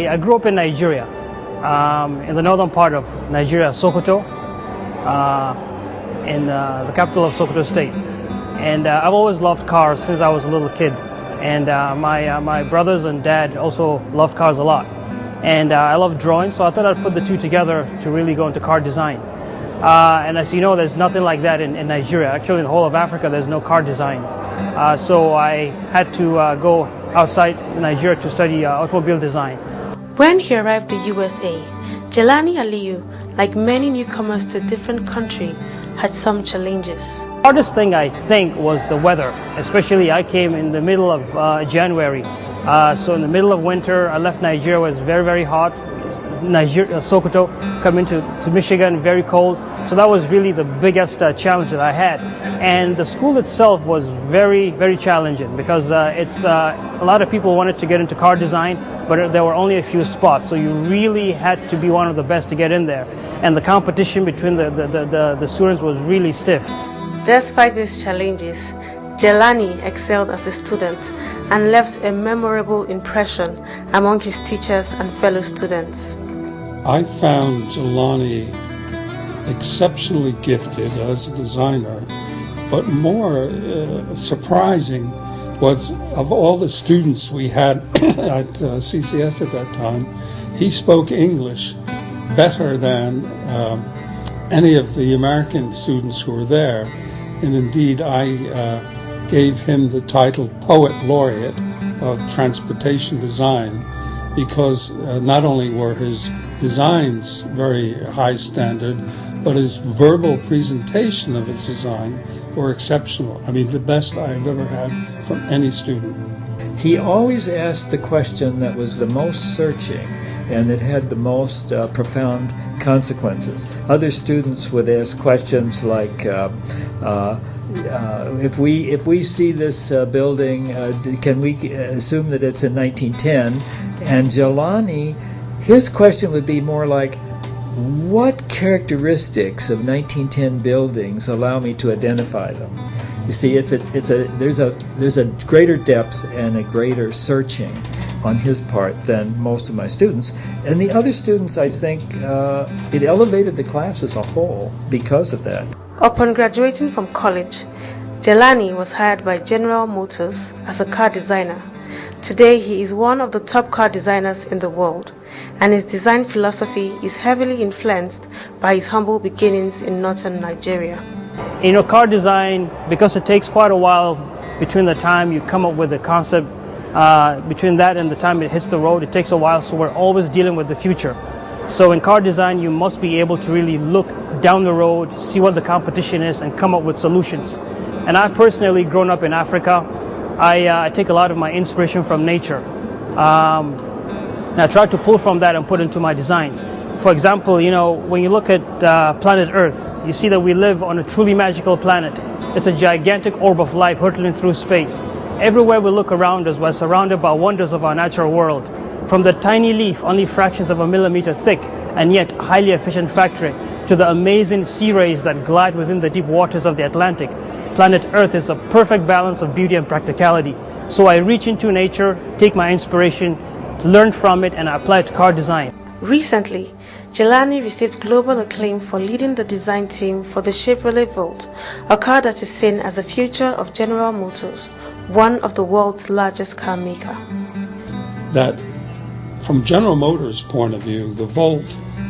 I grew up in Nigeria, in the northern part of Nigeria, Sokoto, in the capital of Sokoto State. And I've always loved cars since I was a little kid. And my brothers and dad also loved cars a lot. And I love drawing, so I thought I'd put the two together to really go into car design. And as you know, there's nothing like that in Nigeria. Actually, in the whole of Africa, there's no car design. So I had to go outside Nigeria to study automobile design. When he arrived in the USA, Jelani Aliyu, like many newcomers to a different country, had some challenges. The hardest thing, I think, was the weather. Especially, I came in the middle of January. So in the middle of winter, I left Nigeria. It was very, very hot. Sokoto, coming to Michigan, very cold. So that was really the biggest challenge that I had. And the school itself was very, very challenging because a lot of people wanted to get into car design, but there were only a few spots. So you really had to be one of the best to get in there. And the competition between the students was really stiff. Despite these challenges, Jelani excelled as a student and left a memorable impression among his teachers and fellow students. I found Jelani exceptionally gifted as a designer, but more surprising was, of all the students we had at CCS at that time, he spoke English better than any of the American students who were there. And indeed, I gave him the title Poet Laureate of Transportation Design because not only were his designs very high standard, but his verbal presentation of his design were exceptional. I mean, the best I've ever had from any student. He always asked the question that was the most searching and that had the most profound consequences. Other students would ask questions like, if we see this building, can we assume that it's in 1910? And Jelani, his question would be more like, what characteristics of 1910 buildings allow me to identify them? You see, there's a greater depth and a greater searching on his part than most of my students. And the other students, I think, it elevated the class as a whole because of that. Upon graduating from college, Jelani was hired by General Motors as a car designer. Today, he is one of the top car designers in the world, and his design philosophy is heavily influenced by his humble beginnings in northern Nigeria. You know, car design, because it takes quite a while between the time you come up with the concept, between that and the time it hits the road, it takes a while, so we're always dealing with the future. So in car design, you must be able to really look down the road, see what the competition is, and come up with solutions. And I personally, grown up in Africa, I take a lot of my inspiration from nature. And I try to pull from that and put into my designs. For example, you know, when you look at planet Earth, you see that we live on a truly magical planet. It's a gigantic orb of light hurtling through space. Everywhere we look around us, we're surrounded by wonders of our natural world. From the tiny leaf, only fractions of a millimeter thick, and yet highly efficient factory, to the amazing sea rays that glide within the deep waters of the Atlantic. Planet Earth is a perfect balance of beauty and practicality. So I reach into nature, take my inspiration, learn from it, and I apply it to car design. Recently, Jelani received global acclaim for leading the design team for the Chevrolet Volt, a car that is seen as the future of General Motors, one of the world's largest car maker. That, from General Motors' point of view, the Volt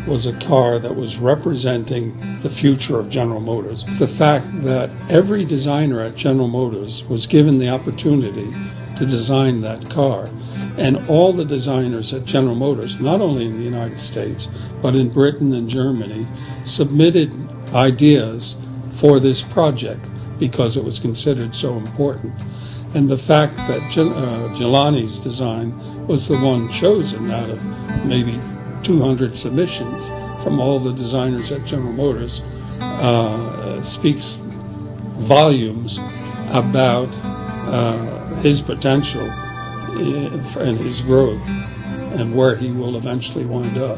was a car that was representing the future of General Motors. The fact that every designer at General Motors was given the opportunity to design that car, and all the designers at General Motors, not only in the United States, but in Britain and Germany, submitted ideas for this project because it was considered so important. And the fact that Jelani's design was the one chosen out of maybe 200 submissions from all the designers at General Motors speaks volumes about his potential and his growth and where he will eventually wind up.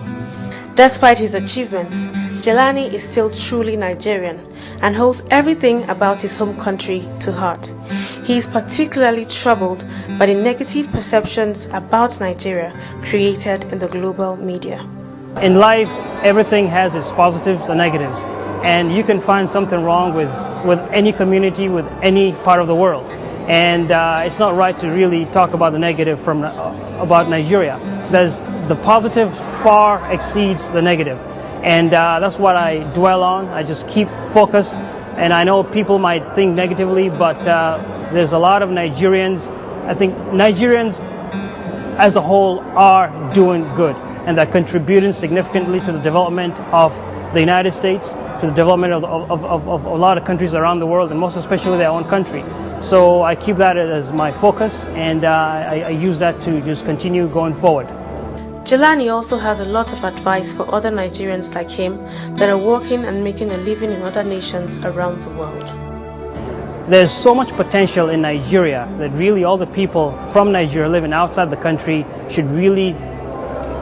Despite his achievements, Jelani is still truly Nigerian and holds everything about his home country to heart. he is particularly troubled by the negative perceptions about Nigeria created in the global media. In life, everything has its positives and negatives, and you can find something wrong with any community, with any part of the world. And it's not right to really talk about the negative about Nigeria. The positive far exceeds the negative, and that's what I dwell on. I just keep focused, and I know people might think negatively, but there's a lot of Nigerians. I think Nigerians as a whole are doing good, and they're contributing significantly to the development of the United States, to the development of a lot of countries around the world, and most especially their own country. So I keep that as my focus, and I use that to just continue going forward. Jelani also has a lot of advice for other Nigerians like him that are working and making a living in other nations around the world. There's so much potential in Nigeria that really all the people from Nigeria living outside the country should really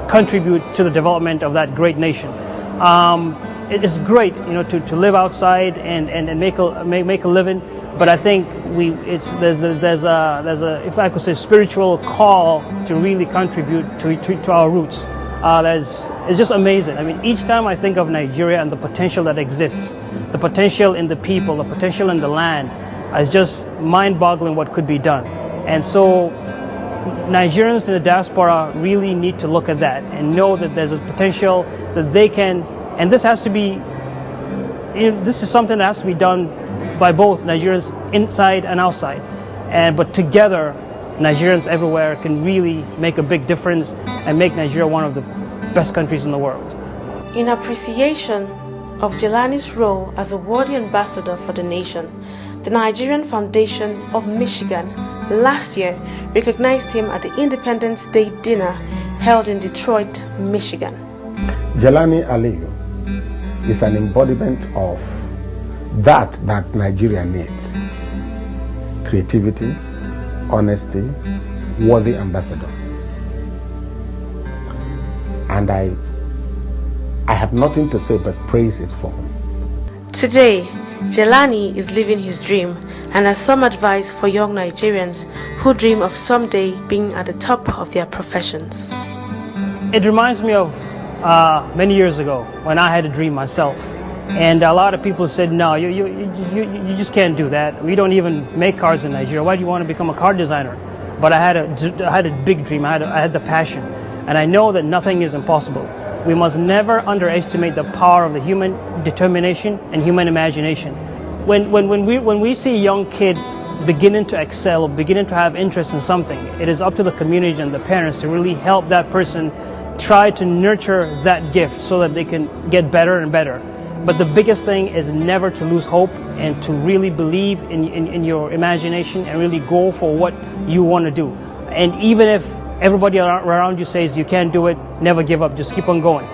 contribute to the development of that great nation. It's great, to live outside and make a living, but I think there's a if I could say spiritual call to really contribute to our roots. It's just amazing. I mean, each time I think of Nigeria and the potential that exists, the potential in the people, the potential in the land, it's just mind-boggling what could be done. And so Nigerians in the diaspora really need to look at that and know that there's a potential that they can, and this has to be, this is something that has to be done by both Nigerians inside and outside. But together, Nigerians everywhere can really make a big difference and make Nigeria one of the best countries in the world. In appreciation of Jelani's role as a worthy ambassador for the nation, the Nigerian Foundation of Michigan last year recognized him at the Independence Day dinner held in Detroit, Michigan. Jelani Aliyu is an embodiment of that Nigeria needs: creativity, honesty, worthy ambassador. And I have nothing to say but praises for him. Today, Jelani is living his dream and has some advice for young Nigerians who dream of someday being at the top of their professions. It reminds me of many years ago when I had a dream myself, and a lot of people said, no, you just can't do that. We don't even make cars in Nigeria. Why do you want to become a car designer? But I had a big dream. I had the passion, and I know that nothing is impossible. We must never underestimate the power of the human determination and human imagination. When we see a young kid beginning to excel, beginning to have interest in something, it is up to the community and the parents to really help that person try to nurture that gift so that they can get better and better. But the biggest thing is never to lose hope and to really believe in your imagination and really go for what you want to do. And even if everybody around you says you can't do it, never give up, just keep on going.